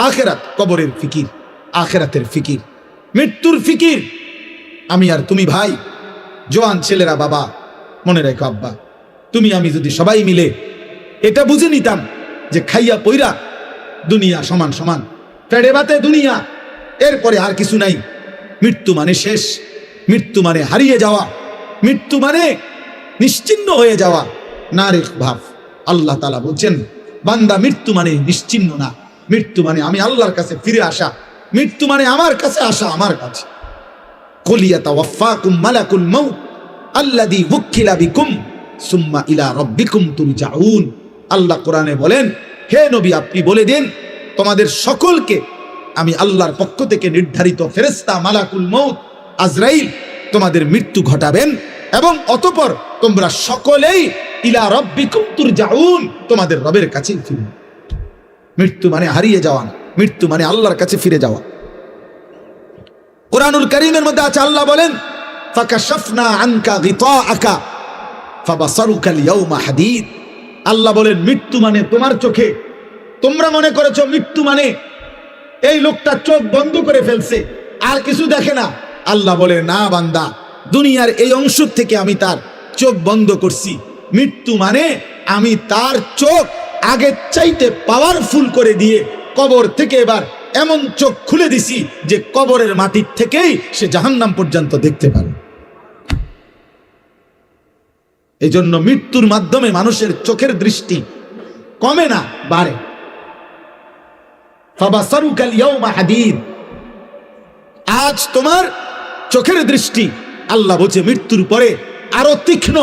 আখেরাত, কবরের ফিকির, আখেরাতের ফিকির, মৃত্যুর ফিকির। আমি আর তুমি ভাই, জোয়ান ছেলেরা বাবা, মনে রেখো আব্বা, তুমি আমি যদি সবাই মিলে এটা বুঝে নিতাম যে খাইয়া পইরা দুনিয়া সমান সমান, পেড়ে বাতে দুনিয়া, এরপরে আর কিছু নাই। মৃত্যু মানে শেষ, মৃত্যু মানে হারিয়ে যাওয়া, মৃত্যু মানে নিশ্চিহ্ন হয়ে যাওয়া। না রে ভাব, আল্লাহ তাআলা বলছেন বান্দা মৃত্যু মানে নিশ্চিহ্ন না, মৃত্যু মানে আমি আল্লাহর কাছে ফিরে আসা, মৃত্যু মানে আমার কাছে আসা, আমার কাছে। কুল ইয়াতাওয়াফাকুম মালাকুল মাউত আল্লাযী ওয়াক্কিলা বিকুম সুম্মা ইলা রাব্বিকুম তুরজাউন। আল্লাহ কোরআনে বলেন, হে নবী আপনি বলে দিন তোমাদের সকলকে আমি আল্লাহর পক্ষ থেকে নির্ধারিত ফেরেশতা মালাকুল মউত আজরাইল তোমাদের মৃত্যু ঘটাবেন এবং অতঃপর তোমরা সকলেই ইলা রাব্বিকুম তুরজাউন, তোমাদের রবের কাছে ফিরবে। মৃত্যু মানে হারিয়ে যাওয়া না, মৃত্যু মানে আল্লাহর কাছে ফিরে যাওয়া। কুরআনুল কারীমের মধ্যে আছে, আল্লাহ বলেন ফাকাশাফনা আনকা গিতাআকা ফাবাসারুকা আল-ইয়াওমা হাদীদ। আল্লাহ বলেন মৃত্যু মানে তোমার চোখে, তোমরা মনে করেছো মৃত্যু মানে এই লোকটা চোখ বন্ধ করে ফেলছে আর কিছু দেখে না। আল্লাহ বলে না বান্দা, দুনিয়ার এই অংশ থেকে আমি তার চোখ বন্ধ করছি। মৃত্যু মানে আমি তার চোখ আগের চাইতে পাওয়ারফুল করে দিয়ে কবর থেকে এবার এমন চোখ খুলে দিছি যে কবরের মাটির থেকেই সে জাহান্নাম পর্যন্ত দেখতে পারে। এই জন্য মৃত্যুর মাধ্যমে মানুষের চোখের দৃষ্টি কমে না, বাড়ে। ফাবাসারুকা আল-ইয়াওমা হাদীদ, আজ তোমার চোখের দৃষ্টি আল্লাহ বলছে মৃত্যুর পরে আরো তীক্ষ্ণ,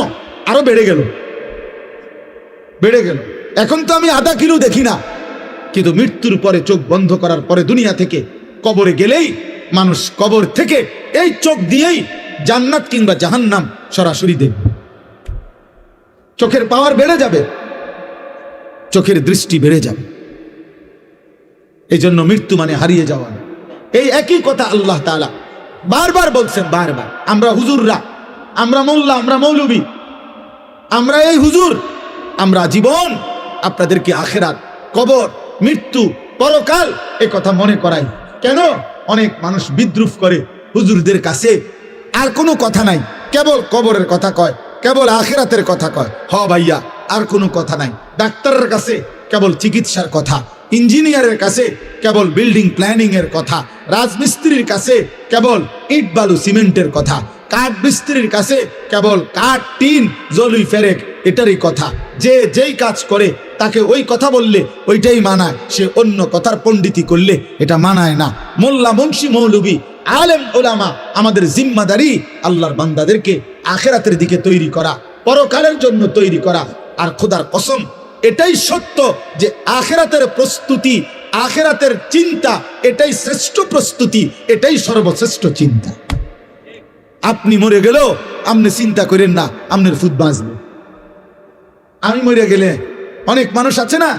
আরো বেড়ে গেল, বেড়ে গেল। এখন তো আমি আধা কিলো দেখি না, কিন্তু মৃত্যুর পরে চোখ বন্ধ করার পরে দুনিয়া থেকে কবরে গেলেই মানুষ কবর থেকে এই চোখ দিয়েই জান্নাত কিংবা জাহান্নাম সরাসরি দেখবে। চোখের পাওয়ার বেড়ে যাবে, চোখের দৃষ্টি বেড়ে যাবে। এই জন্য মৃত্যু মানে হারিয়ে যাওয়া না। এই একই কথা আল্লাহ তাআলা বারবার বলছেন, বারবার। আমরা হুজুররা, আমরা মোল্লা, আমরা মৌলবী, আমরা এই হুজুর, আমরা জীবন আপনাদেরকে আখেরাত, কবর, মৃত্যু, পরকাল এ কথা মনে করাই। কেন? অনেক মানুষ বিদ্রুপ করে হুজুরদের কাছে, আর কোনো কথা নাই, কেবল কবরের কথা কয়, কেবল আখেরাতের কথা কয়। হ ভাইয়া, আর কোনো কথা নাই। ডাক্তারের কাছে কেবল চিকিৎসার কথা, ইঞ্জিনিয়ারের কাছে কেবল বিল্ডিং প্ল্যানিং এর কথা, রাজমিস্ত্রির কাছে কেবল ইট বালু সিমেন্টের কথা, কাঠ মিস্ত্রির কাছে কেবল কাঠ টিন জলুই ফেরেক এটারই কথা। যে যেই কাজ করে তাকে ওই কথা বললে ওইটাই মানায়, সে অন্য কথার পণ্ডিতি করলে এটা মানায় না। মোল্লা, মুন্সি, মৌলবী, আলেম, ওলামা, আমাদের জিম্মাদারি আল্লাহর বান্দাদেরকে আখেরাতের দিকে তৈরি করা, পরকালের জন্য তৈরি করা। আর খোদার কসম, এটাই সত্য যে আখেরাতের প্রস্তুতি, আখেরাতের চিন্তা, এটাই শ্রেষ্ঠ প্রস্তুতি, এটাই সর্বশ্রেষ্ঠ চিন্তা। আপনি মরে গেলেও আপনি চিন্তা করেন না আপনার ফুট বাঁচবে। আমি মরে গেলে, অনেক মানুষ আছে না,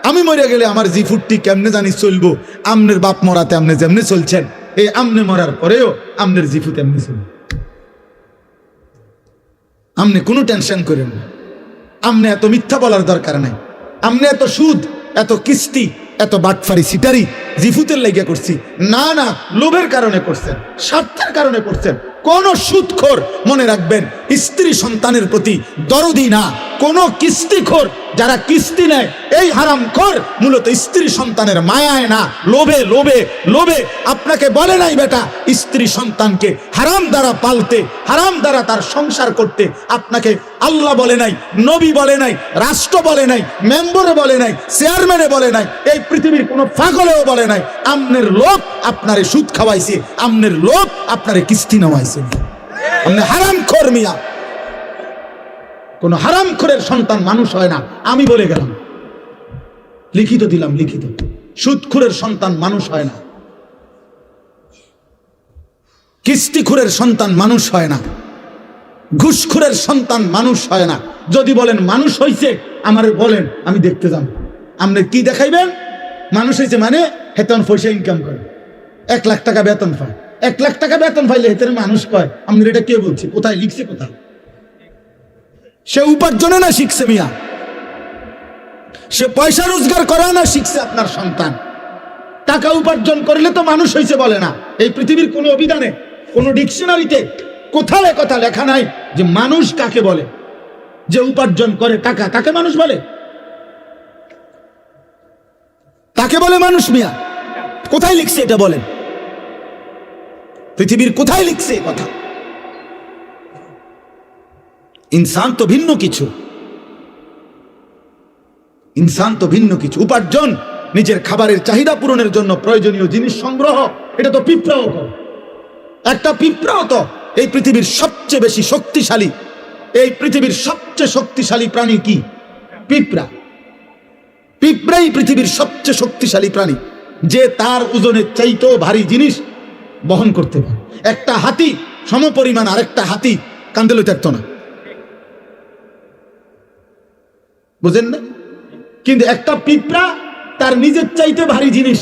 আমি মরে গেলে আমার জি ফুটটি কেমনে জানি চলবো। আমনের বাপ মরাতে আপনি যেমনি চলছেন, এই আমনে মরার পরেও আমনের জি ফুট এমনি চলবে। আপনি কোনো টেনশন করেন না, আমনে এত মিথ্যা বলার দরকার নাই, আমনে এত সুদ, এত কিস্তি, এত বাটফারি সিটারি জিফুতের লাগিয়া করছি না, না, লোভের কারণে করছেন, স্বার্থের কারণে করছেন। কোন সুদখোর মনে রাখবেন স্ত্রী সন্তানের প্রতি দরদি না। কোন কিস্তিখোর যারা কিস্তি নেয়, এই হারামখোর মূলত স্ত্রী সন্তানের মায়ায় না, লোভে লোভে লোভে। আপনাকে বলে নাই বেটা স্ত্রী সন্তানকে হারাম দ্বারা পালতে, হারাম দ্বারা তার সংসার করতে। আপনাকে আল্লাহ বলে নাই, নবী বলে নাই, রাষ্ট্র বলে নাই, মেম্বরে বলে নাই, চেয়ারম্যানে বলে নাই, এই পৃথিবীর কোনো পাগলেও বলে নাই। আমনের লোক আপনারে সুদ খাওয়াইছে, আমনের লোক আপনারে কিস্তি নেওয়াইছে। আপনি হারামখোর মিয়া। কোন হারামখোরের সন্তান মানুষ হয় না, আমি বলে গেলাম, লিখিত দিলাম, লিখিত। সুদখোরের সন্তান মানুষ হয় না, কিস্তিখোরের সন্তান মানুষ হয় না, ঘুষখোরের সন্তান মানুষ হয় না। যদি বলেন মানুষ হইছে, আমারে বলেন, আমি দেখতে যাব। আপনি কি দেখাইবেন? মানুষ হয়েছে মানে হেতন পয়সা ইনকাম করে, 1 লাখ টাকা বেতন পায়। 1 লাখ টাকা বেতন পাইলে হেতের মানুষ কয়? আপনার এটা কে বলছে? কোথায় লিখছে? কোথায়? সে উপার্জনে না শিখছে মিয়া, সে পয়সা রোজগার করা না শিখছে আপনার সন্তান। টাকা উপার্জন করলে তো মানুষ হয়েছে বলে না। এই পৃথিবীর কোনো অভিধানে, কোনো ডিকশনারিতে কোথাও কথা লেখা নাই যে মানুষ কাকে বলে। যে উপার্জন করে টাকা তাকে মানুষ বলে? তাকে বলে মানুষ? মিয়া কোথায় লিখছে এটা বলেন? পৃথিবীর কোথায় লিখছে কথা? ইনসান তো ভিন্ন কিছু, ইনসান তো ভিন্ন কিছু। উপার্জন নিজের খাবারের চাহিদা পূরণের জন্য প্রয়োজনীয় জিনিস সংগ্রহ, এটা তো পিঁপড়াও করে। একটা পিঁপড়াও তো এই পৃথিবীর সবচেয়ে বেশি শক্তিশালী, এই পৃথিবীর সবচেয়ে শক্তিশালী প্রাণী কি? পিঁপড়া। পিঁপড়াই পৃথিবীর সবচেয়ে শক্তিশালী প্রাণী, যে তার ওজনের চাইতেও ভারী জিনিস বহন করতে পারে। একটা হাতি সমপরিমাণ আরেকটা হাতি কাঁধে লইতে পারত না, বুঝেন না? কিন্তু একটা পিঁপড়া তার নিজের চাইতে ভারী জিনিস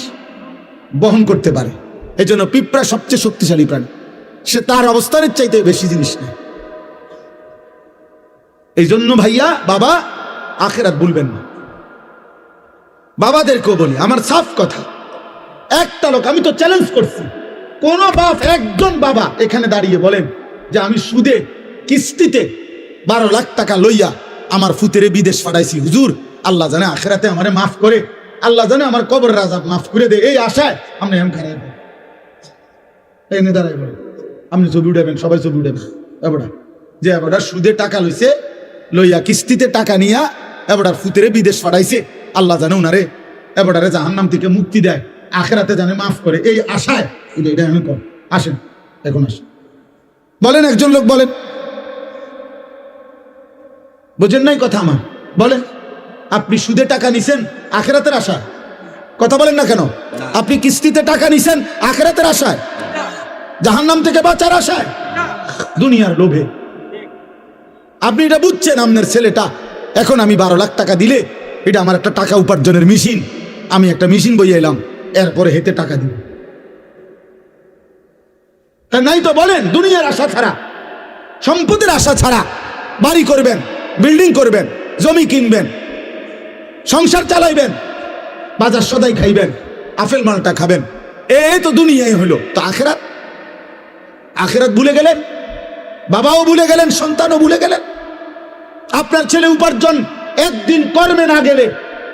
বহন করতে পারে। এই জন্য পিঁপড়া সবচেয়ে শক্তিশালী প্রাণী, সে তার অবস্থানের চাইতে বেশি জিনিস নেয়। এই জন্য ভাইয়া বাবা আখিরাত ভুলবেন না। বাবাদেরকেও বলি, আমার সাফ কথা, একটা লোক, আমি তো চ্যালেঞ্জ করছি, কোন বাপ, একজন বাবা এখানে দাঁড়িয়ে বলেন যে আমি সুদে কিস্তিতে 12 লাখ টাকা লইয়া আমার ফুতেরে বিদেশ পাঠাইছি, হুজুর আল্লাহ জানে আখিরাতে আমারে মাফ করে, আল্লাহ জানে আমার কবরের আযাব মাফ করে দে, এই আশায় আপনি এম খারাপ এনে দাঁড়াই বলেন, আপনি ছবি উঠাবেন, সবাই ছবি উঠাবেন। এবারে যে এবারে সুদে টাকা লইছে, লইয়া কিস্তিতে টাকা নিয়া এবারে ফুতেরে বিদেশ পাঠাইছে, আল্লাহ জানে উনারে এবারে জাহান্নাম থেকে মুক্তি দেয়, আখিরাতে জানে মাফ করে, এই আশায় এটা আমি কর। আসেন এখন আসেন, বলেন একজন লোক বলেন, বুঝেন নাই কথা আমার? বলেন, আপনি সুদে টাকা নিছেন আখিরাতের আশায়? কথা বলেন না কেন? আপনি কিস্তিতে টাকা নিছেন আখিরাতের আশায়? জাহান্নাম থেকে বাঁচার আশায়? দুনিয়ার লোভে? আপনি এটা বুঝছেন আপনার ছেলেটা এখন আমি 12 লাখ টাকা দিলে এটা আমার একটা টাকা উপার্জনের মেশিন, আমি একটা মেশিন বইয়ে এলাম, এরপরে হেতে টাকা দিব। তা নাই তো বলেন, দুনিয়ার আশা ছাড়া, সম্পদের আশা ছাড়া বাড়ি করবেন, বিল্ডিং করবেন, জমি কিনবেন, সংসার চালাইবেন, বাজার সদাই খাইবেন, আপেল মালটা খাবেন, এই তো দুনিয়ায় হলো। তো আখিরাত? আখিরাত ভুলে গেলেন, বাবাও ভুলে গেলেন, সন্তানও ভুলে গেলেন। আপনার ছেলে উপার্জন একদিন কর্মে না গেলে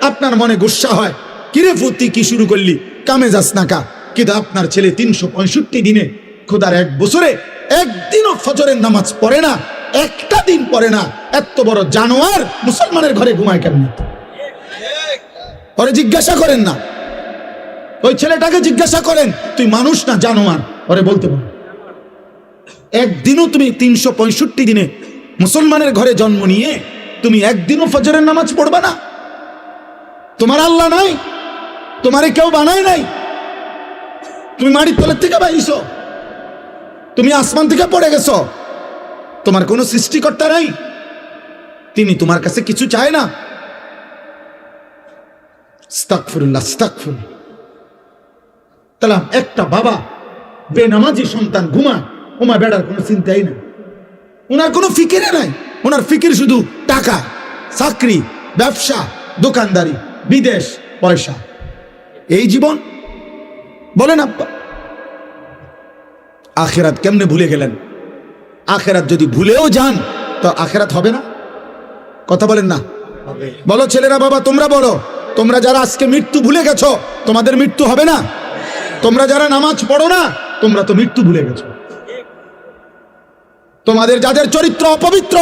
আপনার মনে গুসা হয়, কিরে ফুতি কি শুরু করলি, কামে যাস না কা? কিন্তু আপনার ছেলে 365 দিনে, খোদার 1 বছরে একদিনও ফজরের নামাজ পড়ে না, একটা দিন পড়ে না, এত বড় জানোয়ার মুসলমানের ঘরে ঘুমায় কেমন? ওরে জিজ্ঞাসা করেন না, ওই ছেলেটাকে জিজ্ঞাসা করেন, তুই মানুষ না জানোয়ার? ওরে বলতে পারো, একদিনও তুমি 365 দিনে মুসলমানের ঘরে জন্ম নিয়ে তুমি একদিনও ফজরের নামাজ পড়বা না? তোমার আল্লাহ নাই, তোমারে কেউ বানায় নাই, তুমি মাটির তলের থেকে বাইছো, তুমি আসমান থেকে পড়ে গেছো, তোমার কোনো সৃষ্টিকর্তা নাই, তিনি তোমার কাছে কিছু চায় না? আস্তাগফিরুল্লাহ, আস্তাগফিরুল্লাহ। তাহলে একটা বাবা বেনামাজি সন্তান ঘুমায়, ওমা বেড়ার কোনো চিন্তাই নাই, ওনার কোনো ফিকিরে নাই, ওনার ফিকির শুধু টাকা, চাকরি, ব্যবসা, দোকানদারি, বিদেশ, পয়সা, এই জীবন। বলেন আব্বা, আখিরাত কেমনে ভুলে গেলেন? আখিরাত যদি ভুলেও যান তো আখিরাত হবে না? কথা বলেন না? বলো ছেলেরা, বাবা তোমরা বলো, তোমরা যারা আজকে মৃত্যু ভুলে গেছো, তোমাদের মৃত্যু হবে না? তোমরা যারা নামাজ পড়ো না, তোমরা তো মৃত্যু ভুলে গেছো। তোমাদের যাদের চরিত্র অপবিত্র,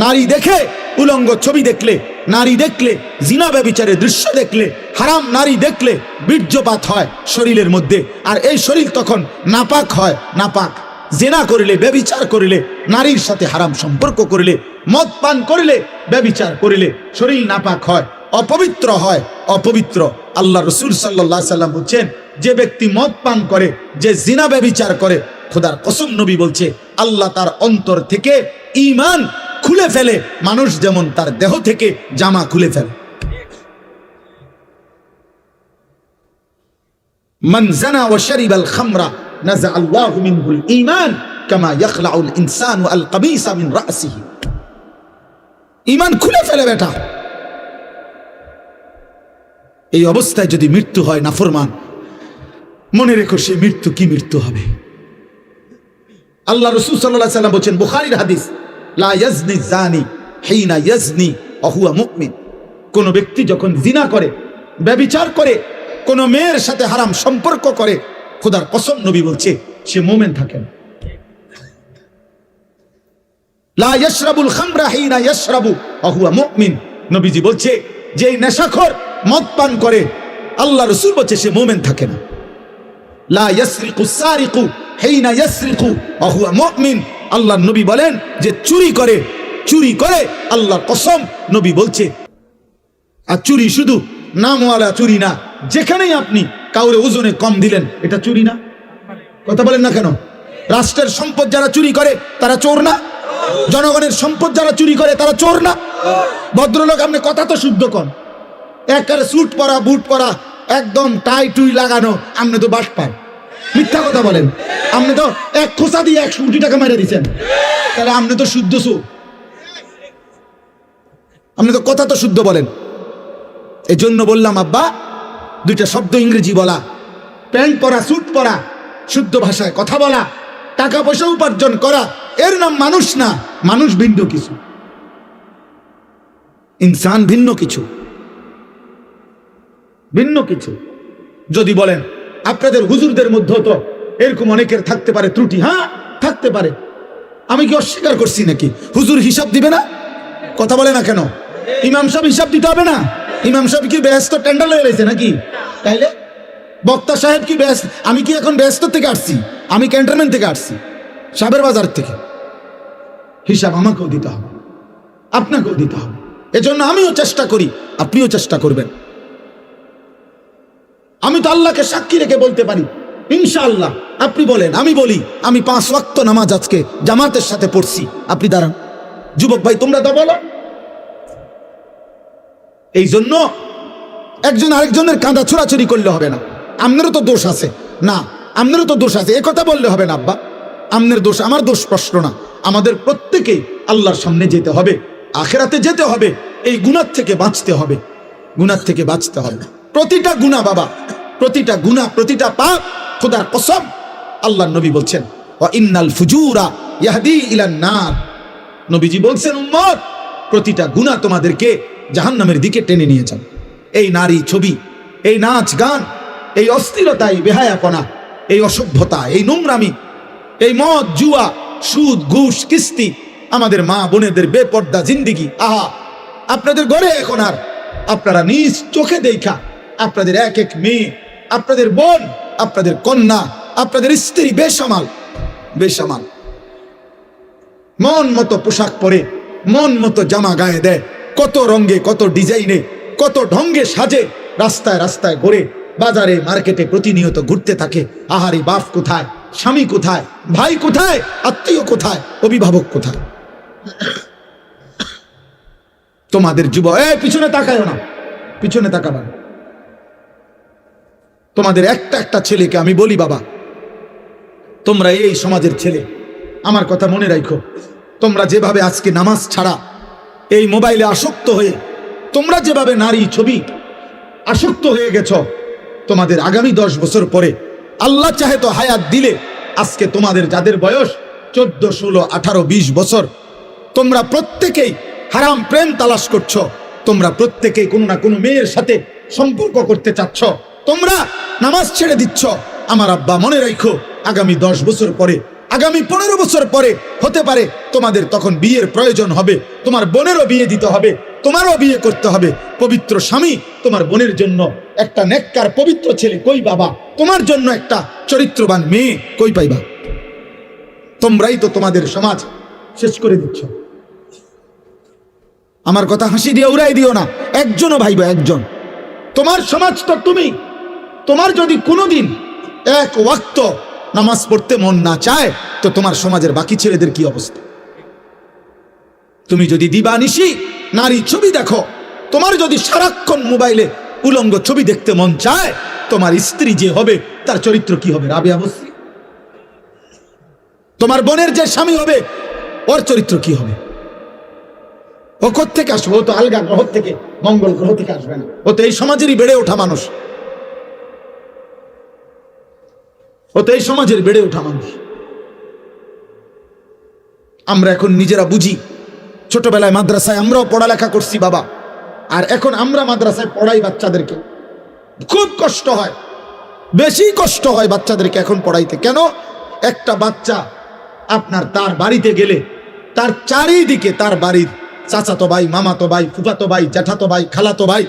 নারী দেখে, উলঙ্গ ছবি দেখলে, নারী দেখলে, জিনা ব্যভিচারের দৃশ্য দেখলে, হারাম নারী দেখলে বীর্যপাত হয় শরীরের মধ্যে, আর এই শরীর তখন নাপাক হয়। নাপাক জেনা করিলে, ব্যভিচার করিলে, নারীর সাথে হারাম সম্পর্ক করিলে, মদ পান করিলে, ব্যভিচার করিলে শরীর নাপাক হয়, অপবিত্র হয়, অপবিত্র। আল্লাহ রসুল সাল্লাল্লাহু আলাইহি সাল্লাম বলছেন, যে ব্যক্তি মদ পান করে, যে জিনা ব্যভিচার করে, খোদার কসম নবী বলছে আল্লাহ তার অন্তর থেকে ঈমান খুলে ফেলে, মানুষ যেমন তার দেহ থেকে জামা খুলে ফেলে। মান জানা ওয়া শারিবাল খামরা নাযা আল্লাহু মিনহুল ঈমান কামা ইয়াখলাউল ইনসানু আল কাবিসা মিন রাসিহি। ঈমান খুলে ফেলে বেটা। এই অবস্থায় যদি মৃত্যু হয় নাফরমান, মনে রেখো সে মৃত্যু কি মৃত্যু হবে। আল্লাহ রাসূল সাল্লাল্লাহু আলাইহি সাল্লাম বলেন, বুখারীর হাদিস, লা ইয়াজনি জানি হিনা ইয়াজনি ওয়া হুয়া মুমিন। কোন ব্যক্তি যখন জিনা করে, ব্যভিচার করে, কোন মেয়ের সাথে হারাম সম্পর্ক করে, খোদার কসম নবী বলছে সে মুমিন থাকে না। লা ইয়াশরাবুল খামরা হিনা ইয়াশরাবু ওয়া হুয়া মুমিন। নবীজি বলছে যে নেশাখোর মদ পান করে, আল্লাহ রাসূল বলছে সে মুমিন থাকে না। লা ইয়াসরিকু সারিকু হিনা ইয়াসরিকু ওয়া হুয়া মুমিন। আল্লাহর নবী বলেন যে চুরি করে আল্লাহর কসম নবী বলছে। আর চুরি শুধু নামওয়ালা চুরি না, যেখানেই আপনি কাউরে ওজনে কম দিলেন এটা চুরি না? কথা বলেন না কেন? রাষ্ট্রের সম্পদ যারা চুরি করে তারা চোর না? জনগণের সম্পদ যারা চুরি করে তারা চোর না? ভদ্রলোক, আপনি কথা তো শুদ্ধ কন। একেবারে স্যুট পরা, বুট পরা, একদম টাই টুই লাগানো, আপনি তো বাস পান। মিথ্যা কথা বলেন। আপনি তো এক খোঁচা দিয়ে 100 কোটি টাকা মেরে দিচ্ছেন, তাহলে আপনি তো শুদ্ধ চোর। আপনি তো কথা তো শুদ্ধ বলেন। এই জন্য বললাম আব্বা, দুইটা শব্দ ইংরেজি বলা, প্যান্ট পরা, স্যুট পরা, শুদ্ধ ভাষায় কথা বলা, টাকা পয়সা উপার্জন করা, এর নাম মানুষ না। মানুষ ভিন্ন কিছু, ইনসান ভিন্ন কিছু, ভিন্ন কিছু। যদি বলেন আপনাদের হুজুরদের মধ্যে তো এরকম অনেকের থাকতে পারে ত্রুটি, হ্যাঁ থাকতে পারে, আমি কি অস্বীকার করছি নাকি? হুজুর হিসাব দিবে না? কথা বলে না কেন? ইমাম সাহেব হিসাব দিতে হবে না? ইমাম সাহেব কি বেহেশত টেন্ডার হয়ে রয়েছে নাকি? তাইলে বক্তা সাহেব কি বেহেশত? আমি কি এখন বেহেশত থেকে আসছি? আমি ক্যান্টনমেন্ট থেকে আসছি, সাবের বাজার থেকে। হিসাব আমাকেও দিতে হবে, আপনাকেও দিতে হবে। এজন্য আমিও চেষ্টা করি, আপনিও চেষ্টা করবেন। আমি তো আল্লাহকে সাক্ষী রেখে বলতে পারি ইনশাআল্লাহ। আপনি বলেন, আমি বলি, আমি 5 ওয়াক্ত নামাজ আজকে জামাতের সাথে পড়ছি। আপনি দাঁড়ান, যুবক ভাই তোমরা তো বলো। এই জন্য একজন আরেকজনের কাঁধা ছোড়াছুরি করলে হবে না। আপনারও তো দোষ আছে না, আপনারও তো দোষ আছে, এ কথা বললে হবে না আব্বা। আপনার দোষ আমার দোষ প্রশ্ন না। আমাদের প্রত্যেকেই আল্লাহর সামনে যেতে হবে, আখিরাতে যেতে হবে। এই গুনাহ থেকে বাঁচতে হবে, গুনাহ থেকে বাঁচতে হবে। প্রতিটা গুনাহ বাবা, প্রতিটা গুনাহ, প্রতিটা পাপ, খোদার কসম আল্লাহর নবী বলছেন ওয়া ইন্নাল ফুজুরা ইয়াহদি ইলান নার। নবীজি বলছেন উম্মত, প্রতিটা গুনাহ তোমাদেরকে জাহান্নামের দিকে টেনে নিয়ে যাবে। এই নারী ছবি, এই নাচ গান, এই অস্থিরতা, এই বেহায়াপনা, এই অসভ্যতা, এই নোংরামি, এই মদ, জুয়া, সুদ, ঘুষ, কিস্তি, আমাদের মা বোনেদের বেপর্দা জিন্দিগি। আহা, আপনাদের ঘরে এখন আর আপনারা নিজ চোখে দেখা আপনাদের এক এক মেয়ে, আপনাদের বোন, আপনাদের কন্যা, আপনাদের স্ত্রী বেসামাল, বেসামাল, মন মতো পোশাক পরে, মন মতো জামা গায়ে দেয়, কত রঙে, কত ডিজাইনে, কত ঢঙ্গে সাজে, রাস্তায় রাস্তায় ঘুরে, বাজারে মার্কেটে প্রতিনিয়ত ঘুরতে থাকে। আহারে, বাপ কোথায়, স্বামী কোথায়, ভাই কোথায়, আত্মীয় কোথায়, অভিভাবক কোথায়? তোমাদের যুবক, পিছনে তাকায় না, পিছনে তাকাবা না। তোমাদের একটা একটা ছেলেকে আমি বলি, বাবা তোমরা এই সমাজের ছেলে, আমার কথা মনে রাখো। তোমরা যেভাবে আজকে নামাজ ছাড়া এই মোবাইলে আসক্ত হয়ে, তোমরা যেভাবে নারী ছবি আসক্ত হয়ে গেছ, তোমাদের আগামী 10 বছর পরে আল্লাহ চাহে তো হায়াত দিলে, আজকে তোমাদের যাদের বয়স 14, 16, 18, 20 বছর, তোমরা প্রত্যেকেই হারাম প্রেম তালাশ করছো, তোমরা প্রত্যেকেই কোনো না কোনো মেয়ের সাথে সম্পর্ক করতে চাচ্ছ, তোমরা নামাজ ছেড়ে দিচ্ছ। আমার আব্বা মনে রাখো, আগামী 10 বছর পরে, আগামী 15 বছর পরে হতে পারে তোমাদের তখন বিয়ের প্রয়োজন হবে, তোমার বোনেরও বিয়ে দিতে হবে, তোমারও বিয়ে করতে হবে। পবিত্র স্বামী তোমার বোনের জন্য একটা নেককার পবিত্র ছেলে কই বাবা? তোমার জন্য একটা চরিত্রবান মেয়ে কই পাইবা? তোমরাই তো তোমাদের সমাজ শেষ করে দিচ্ছ। আমার কথা হাসি দিয়ে উড়াই দিও না, একজনও ভাইবা, একজন। তোমার সমাজ তো তুমি। তোমার যদি কোনোদিন এক ওয়াক্ত নামাজ পড়তে মন না চায়, তো তোমার সমাজের বাকি ছেলেদের কি অবস্থা? তুমি যদি দিবানিশি নারী ছবি দেখো, তোমার যদি সারাক্ষণ মোবাইলে উলঙ্গ ছবি দেখতে মন চায়, তোমার স্ত্রী যে হবে তার চরিত্র কি হবে? রাবিয়া বসরি। তোমার বোনের যে স্বামী হবে, ওর চরিত্র কি হবে? ও কোত্থেকে আসবে? ও তো আলগা গ্রহ থেকে, মঙ্গল গ্রহ থেকে আসবে না, ও তো এই সমাজেরই বেড়ে ওঠা মানুষ। ও তো এই সমাজের বেড়ে ওঠা মানুষ। আমরা এখন নিজেরা বুঝি, ছোটবেলায় মাদ্রাসায় আমরাও পড়ালেখা করছি বাবা, আর এখন আমরা মাদ্রাসায় পড়াই বাচ্চাদেরকে। খুব কষ্ট হয়, বেশি কষ্ট হয় বাচ্চাদেরকে এখন পড়াইতে। কেন? একটা বাচ্চা আপনার তার বাড়িতে গেলে তার চারিদিকে তার বাড়ির চাচাতো ভাই, মামাতো ভাই, ফুফাতো ভাই, জ্যাঠাতো ভাই, খালাতো ভাই,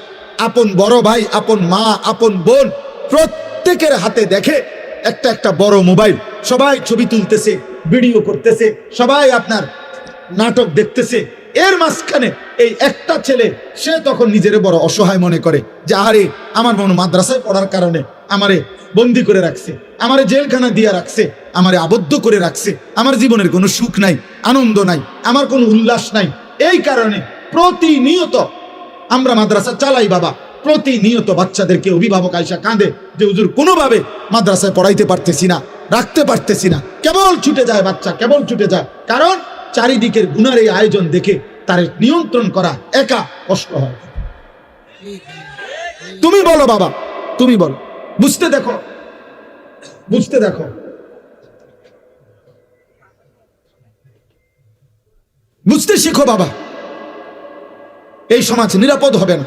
আপন বড় ভাই, আপন মা, আপন বোন, প্রত্যেকের হাতে দেখে একটা একটা বড় মোবাইল। সবাই ছবি তুলতেছে, ভিডিও করতেছে, সবাই আপনার নাটক দেখতেছে। এর মাঝখানে এই একটা ছেলে, সে তখন নিজের বড় অসহায় মনে করে যে আরে আমার মনে মাদ্রাসায় পড়ার কারণে আমারে বন্দি করে রাখছে, আমারে জেলখানা দিয়ে রাখছে, আমারে আবদ্ধ করে রাখছে, আমার জীবনের কোনো সুখ নাই, আনন্দ নাই, আমার কোনো উল্লাস নাই। এই কারণে প্রতিনিয়ত আমরা মাদ্রাসা চালাই বাবা, প্রতিনিয়ত বাচ্চাদেরকে অভিভাবক আইসা কাঁদে যে হুজুর কোনোভাবে মাদ্রাসায় পড়াইতে পারতেছি না, রাখতে পারতেছি না, কেবল ছুটে যায় বাচ্চা, কেবল ছুটে যায়। কারণ চারিদিকের গুনার এই আয়োজন দেখে তার নিয়ন্ত্রণ করা একা কষ্ট হয়। তুমি বলো বাবা, তুমি বলো, বুঝতে দেখো, বুঝতে দেখো, বুঝতে শিখো বাবা। এই সমাজ নিরাপদ হবে না।